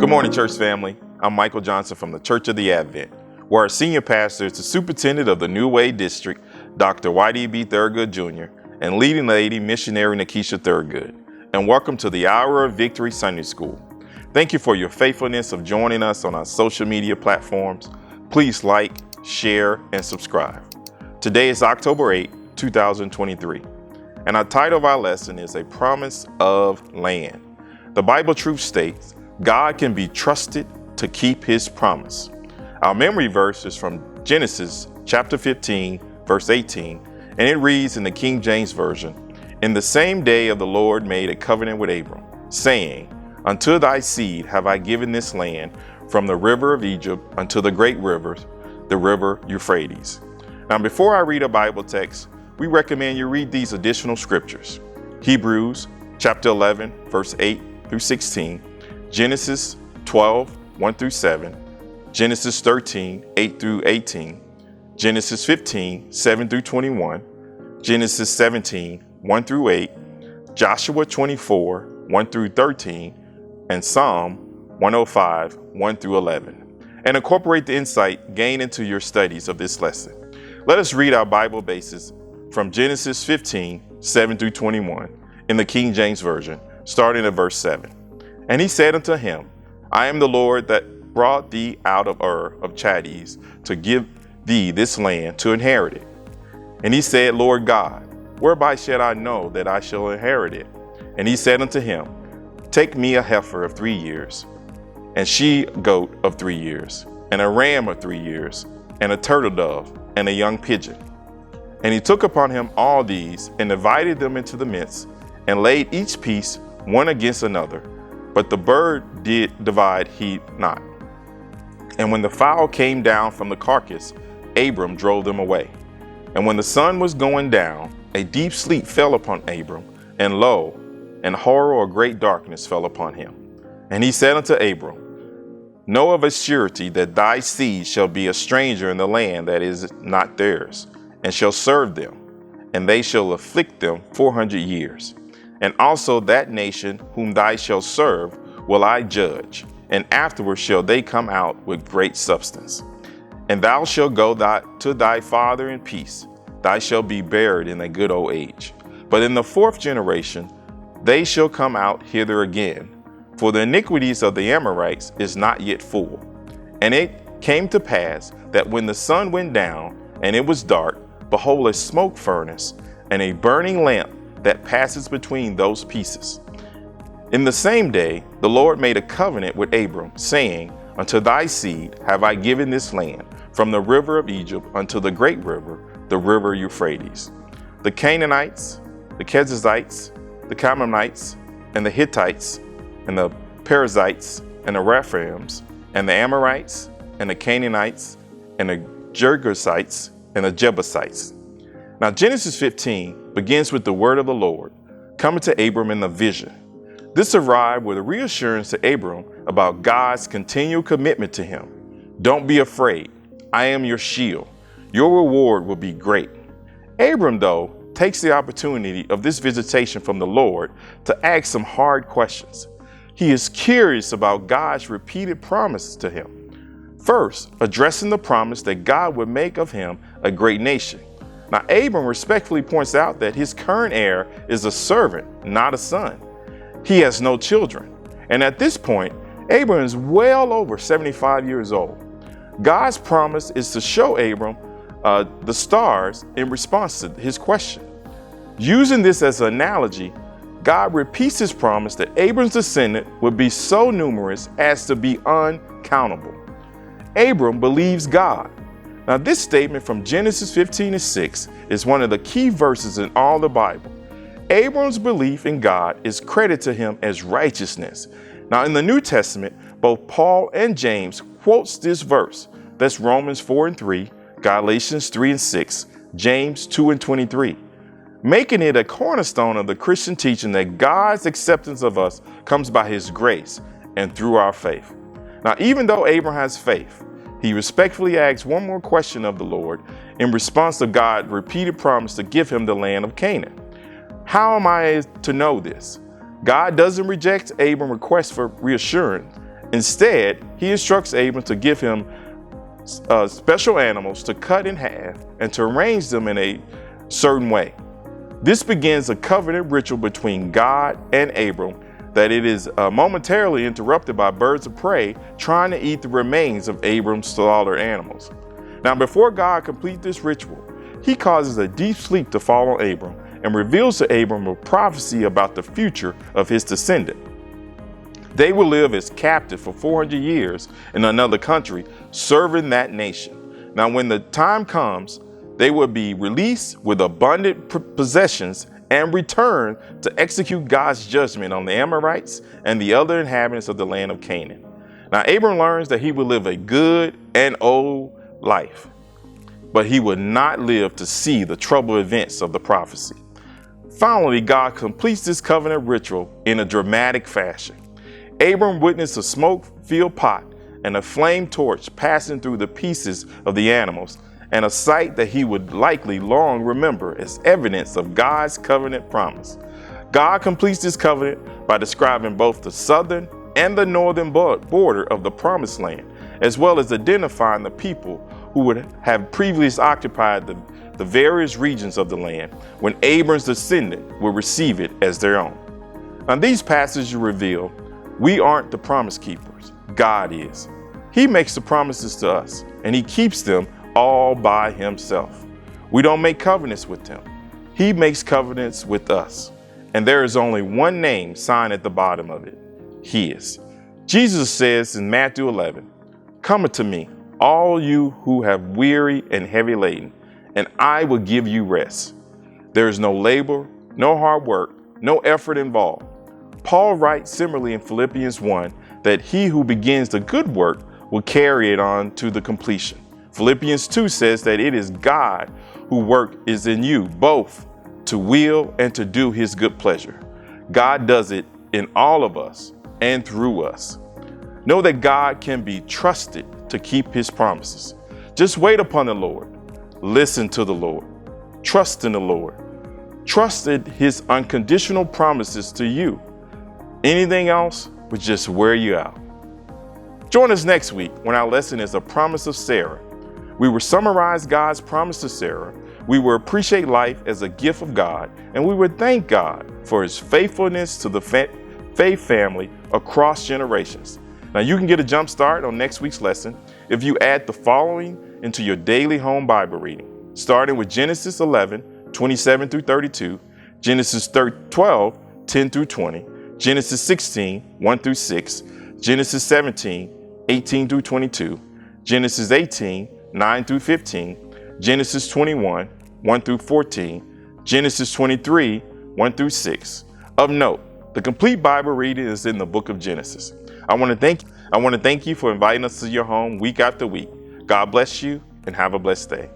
Good morning, church family. I'm Michael Johnson from the Church of the Advent, where our senior pastor is the superintendent of the New Way District, Dr. Y.D.B. Thurgood Jr., and leading lady, missionary Nakisha Thurgood. And welcome to the Hour of Victory Sunday School. Thank you for your faithfulness of joining us on our social media platforms. Please like, share, and subscribe. Today is October 8, 2023, and our title of our lesson is A Promise of Land. The Bible truth states, God can be trusted to keep his promise. Our memory verse is from Genesis chapter 15, verse 18, and it reads in the King James Version, "In the same day of the Lord made a covenant with Abram, saying, Unto thy seed have I given this land, from the river of Egypt unto the great rivers, the river Euphrates." Now, before I read a Bible text, we recommend you read these additional scriptures. Hebrews chapter 11, verse 8 through 16, Genesis 12, 1 through 7, Genesis 13, 8 through 18, Genesis 15, 7 through 21, Genesis 17, 1 through 8, Joshua 24, 1 through 13, and Psalm 105, 1 through 11. And incorporate the insight gained into your studies of this lesson. Let us read our Bible bases from Genesis 15, 7 through 21 in the King James Version, starting at verse 7. And he said unto him, I am the Lord that brought thee out of Ur of Chaldees to give thee this land to inherit it. And he said, Lord God, whereby shall I know that I shall inherit it? And he said unto him, Take me a heifer of 3 years, and she-goat of 3 years, and a ram of 3 years, and a turtle dove, and a young pigeon. And he took upon him all these, and divided them into the midst, and laid each piece one against another. But the bird did divide he not. And when the fowl came down from the carcass, Abram drove them away. And when the sun was going down, a deep sleep fell upon Abram, and lo, an horror or great darkness fell upon him. And he said unto Abram, Know of a surety that thy seed shall be a stranger in the land that is not theirs, and shall serve them, and they shall afflict them 400 years. And also that nation whom thou shalt serve will I judge, and afterward shall they come out with great substance. And thou shalt go to thy father in peace, thou shalt be buried in a good old age. But in the fourth generation they shall come out hither again, for the iniquities of the Amorites is not yet full. And it came to pass that when the sun went down, and it was dark, behold, a smoke furnace, and a burning lamp that passes between those pieces. In the same day, the Lord made a covenant with Abram, saying, Unto thy seed have I given this land, from the river of Egypt unto the great river, the river Euphrates. The Canaanites, the Kenizzites, the Canaanites, and the Hittites, and the Perizzites, and the Rephaims, and the Amorites, and the Canaanites, and the Girgashites, and the Jebusites. Now Genesis 15 begins with the word of the Lord coming to Abram in the vision. This arrived with a reassurance to Abram about God's continual commitment to him. Don't be afraid. I am your shield. Your reward will be great. Abram, though, takes the opportunity of this visitation from the Lord to ask some hard questions. He is curious about God's repeated promises to him. First, addressing the promise that God would make of him a great nation. Now, Abram respectfully points out that his current heir is a servant, not a son. He has no children. And at this point, Abram is well over 75 years old. God's promise is to show Abram the stars in response to his question. Using this as an analogy, God repeats his promise that Abram's descendant would be so numerous as to be uncountable. Abram believes God. Now, this statement from Genesis 15:6 is one of the key verses in all the Bible. Abram's belief in God is credited to him as righteousness. Now, in the New Testament, both Paul and James quotes this verse. That's Romans 4:3, Galatians 3:6, James 2:23, making it a cornerstone of the Christian teaching that God's acceptance of us comes by his grace and through our faith. Now, even though Abram has faith, he respectfully asks one more question of the Lord in response to God's repeated promise to give him the land of Canaan. How am I to know this? God doesn't reject Abram's request for reassurance, Instead, he instructs Abram to give him special animals to cut in half and to arrange them in a certain way. This begins a covenant ritual between God and Abram that it is momentarily interrupted by birds of prey trying to eat the remains of Abram's slaughtered animals. Now, before God completes this ritual, he causes a deep sleep to fall on Abram and reveals to Abram a prophecy about the future of his descendant. They will live as captive for 400 years in another country, serving that nation. Now, when the time comes, they will be released with abundant possessions and return to execute God's judgment on the Amorites and the other inhabitants of the land of Canaan. Now, Abram learns that he will live a good and old life, but he will not live to see the troubled events of the prophecy. Finally, God completes this covenant ritual in a dramatic fashion. Abram witnessed a smoke-filled pot and a flame torch passing through the pieces of the animals, and a sight that he would likely long remember as evidence of God's covenant promise. God completes this covenant by describing both the southern and the northern border of the promised land, as well as identifying the people who would have previously occupied the various regions of the land when Abram's descendant will receive it as their own. Now, these passages reveal we aren't the promise keepers. God is. He makes the promises to us, and he keeps them all by himself. We don't make covenants with him. He makes covenants with us. And there is only one name signed at the bottom of it, his. Jesus says in Matthew 11, "Come unto me, all you who have weary and heavy laden, and I will give you rest." There is no labor, no hard work, no effort involved. Paul writes similarly in Philippians 1 that he who begins the good work will carry it on to the completion. Philippians 2 says that it is God who work is in you, both to will and to do his good pleasure. God does it in all of us and through us. Know that God can be trusted to keep his promises. Just wait upon the Lord. Listen to the Lord. Trust in the Lord. Trust in his unconditional promises to you. Anything else would just wear you out. Join us next week when our lesson is a promise of Sarah. We will summarize God's promise to Sarah. We will appreciate life as a gift of God, and we will thank God for his faithfulness to the faith family across generations. Now, you can get a jump start on next week's lesson if you add the following into your daily home Bible reading, starting with Genesis 11, 27 through 32, Genesis 12, 10 through 20, Genesis 16, 1 through 6, Genesis 17, 18 through 22, Genesis 18, 9 through 15, Genesis 21, 1 through 14, Genesis 23, 1 through 6. Of note, the complete Bible reading is in the book of Genesis. I want to thank you for inviting us to your home week after week. God bless you and have a blessed day.